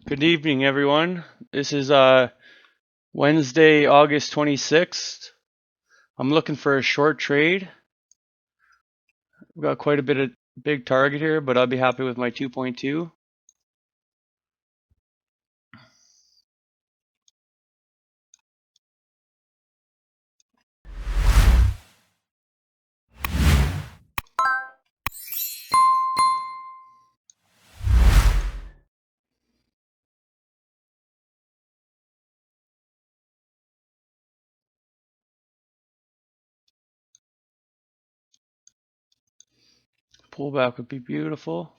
Good evening, everyone. This is Wednesday, August 26th. I'm looking for a short trade. We've got quite a bit of big target here, but I'll be happy with my 2.2. Pullback would be beautiful.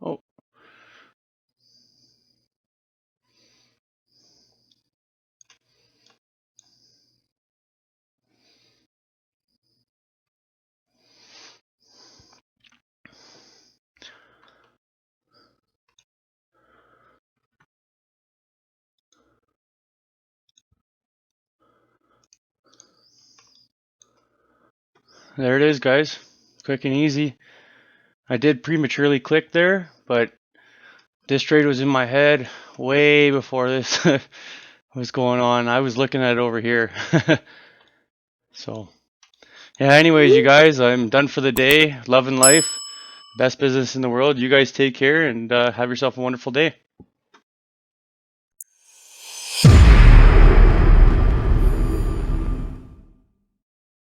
Oh, there it is, guys. Quick and easy. I did prematurely click there, but this trade was in my head way before this was going on. I was looking at it over here. So, yeah, anyways, you guys, I'm done for the day. Love and life. Best business in the world. You guys take care and have yourself a wonderful day.